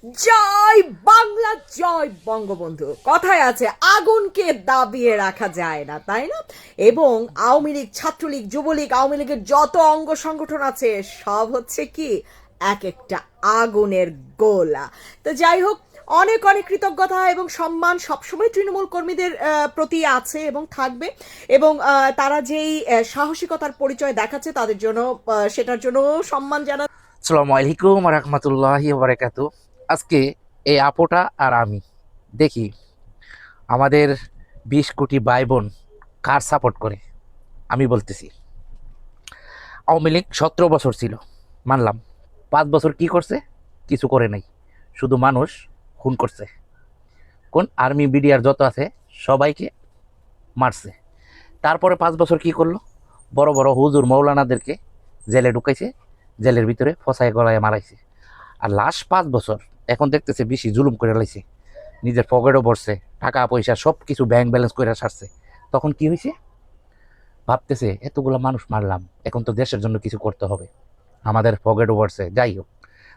জয় বাংলা, জয় বঙ্গবন্ধু। কথায় আছে আগুনকে দাবিয়ে রাখা যায় না, তাই না? এবং আওয়ামী লীগ, ছাত্রলীগ, যুবলীগ, আওয়ামী লীগের যত অঙ্গ সংগঠন আছে সব হচ্ছে কি এক একটা আগুনের গোলা। তো যাই হোক, অনেক অনেক কৃতজ্ঞতা এবং সম্মান সবসময় তৃণমূল কর্মীদের প্রতি আছে এবং থাকবে। এবং তারা যেই সাহসিকতার পরিচয় দেখাচ্ছে তাদের জন্য, সেটার জন্য সম্মান জানা। আসসালামু আলাইকুম রহমতুল্লাহি বারাকাতু। আজকে এই আপোটা আর আমি দেখি আমাদের 20 কোটি ভাই বোন কার সাপোর্ট করে। আমি বলতেছি আওয়ামী লীগ 17 বছর ছিল, মানলাম। 5 বছর কি করছে? কিছু করে নাই, শুধু মানুষ খুন করছে। কোন আর্মি বিডিআর যত আছে সবাইকে মারছে। তারপরে 5 বছর কি করলো? বড় বড় হুজুর মৌলানাদেরকে জেলে ঢুকাইছে, জেলের ভিতরে ফসায় গলায় মারাইছে। আর লাস্ট 5 বছর এখন দেখতেছে বেশি জুলুম করে লাইছে, নিজের পকেটও ভরছে, টাকা পয়সা সব কিছু ব্যাংক ব্যালেন্স করে সারছে। তখন কি হয়েছে? ভাবতেছে এতগুলো মানুষ মারলাম, এখন তো দেশের জন্য কিছু করতে হবে, আমাদের পকেটও ভরছে। যাই হোক,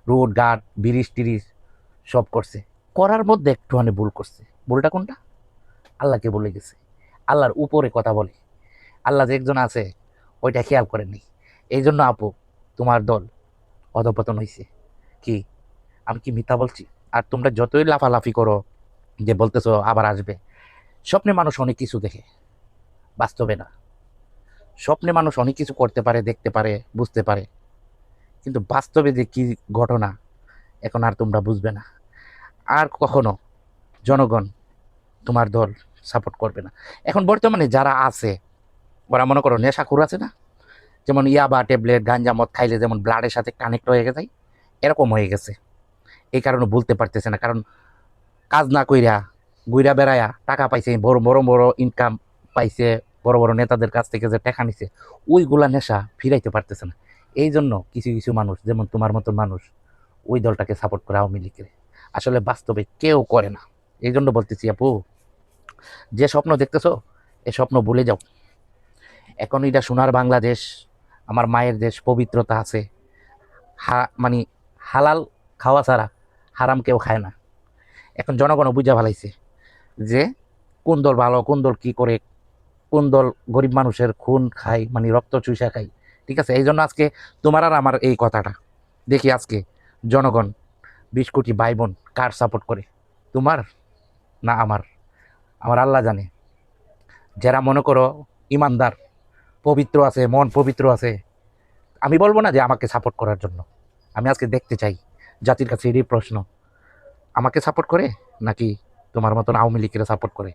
রোড ঘাট ব্রিজ টিরিজ সব করছে, করার মধ্যে একটুখানি ভুল করছে। ভুলটা কোনটা? আল্লাহকে বলে গেছে। আল্লাহর উপরে কথা বলে, আল্লাহ যে একজন আছে ওইটা খেয়াল করেননি। এই জন্য আপু তোমার দল অধপতন হয়েছে। কি আমি কি মিথ্যা বলছি? আর তোমরা যতই লাফালাফি করো যে বলতেছো আবার আসবে, স্বপ্নে মানুষ অনেক কিছু দেখে, বাস্তবে না। স্বপ্নে মানুষ অনেক কিছু করতে পারে, দেখতে পারে, বুঝতে পারে, কিন্তু বাস্তবে যে কি ঘটনা এখন আর তোমরা বুঝবে না। আর কখনো জনগণ তোমার দল সাপোর্ট করবে না। এখন বর্তমানে যারা আছে ওরা মনে করো নেশাখোর আছে না, যেমন ইয়াবা ট্যাবলেট গাঞ্জা মদ খাইলে যেমন ব্লাডের সাথে কানেক্ট হয়ে যায়, এরকম হয়ে গেছে। এই কারণে বলতে পারতেছে না, কারণ কাজ না কইরা ঘুইরা বেড়ায়া টাকা পাইছে, বড় বড় বড় ইনকাম পাইছে, বড় বড় নেতাদের কাছ থেকে যে টাকা নিছে, ওইগুলা নেশা ফিরাইতে পারতেছে না। এই জন্য কিছু কিছু মানুষ যেমন তোমার মতন মানুষ ওই দলটাকে সাপোর্ট করে, আওয়ামী লীগের। আসলে বাস্তবে কেউ করে না। এই জন্য বলতেছি আপু, যে স্বপ্ন দেখতেছো এই স্বপ্ন ভুলে যাও। এখন এটা সোনার বাংলাদেশ, আমার মায়ের দেশ, পবিত্রতা আছে। মানে হালাল খাওয়া ছাড়া হারাম কেউ খায় না। এখন জনগণ বুঝা ফেলাইছে যে কোন দল ভালো, কোন দল কি করে, কোন দল গরিব মানুষের খুন খায়, মানে রক্ত চুষা খায়। ঠিক আছে, এই জন্য আজকে তোমার আর আমার এই কথাটা দেখি আজকে জনগণ 20 কোটি ভাই বোন কার সাপোর্ট করে, তোমার না আমার? আমার আল্লাহ জানে। যারা মনে করো ইমানদার, পবিত্র আছে, মন পবিত্র আছে, আমি বলবো না যে আমাকে সাপোর্ট করার জন্য। আমি আজকে দেখতে চাই, জাতির কাছে এটাই প্রশ্ন, আমাকে সাপোর্ট করে নাকি তোমার মতন আওয়ামী লীগের সাপোর্ট করে।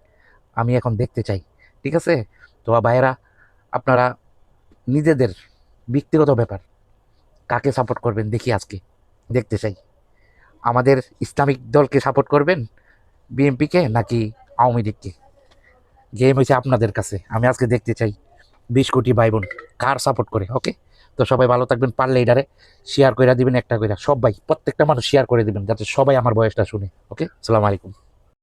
আমি এখন দেখতে চাই। ঠিক আছে, তো ভাইয়েরা, আপনারা নিজেদের ব্যক্তিগত ব্যাপার, কাকে সাপোর্ট করবেন দেখি আজকে, দেখতে চাই। আমাদের ইসলামিক দলকে সাপোর্ট করবেন, বিএনপিকে নাকি আওয়ামী লীগকে? গেম হয়েছে আপনাদের কাছে, আমি আজকে দেখতে চাই 20 কোটি ভাই বোন কার সাপোর্ট করে। ওকে, তো সবাই ভালো থাকবেন, পারলে এটারে শেয়ার করে দিবেন, একটা করে সবাই, প্রত্যেকটা মানুষ শেয়ার করে দিবেন যাতে সবাই আমার বয়সটা শুনে। ওকে, আসসালামু আলাইকুম।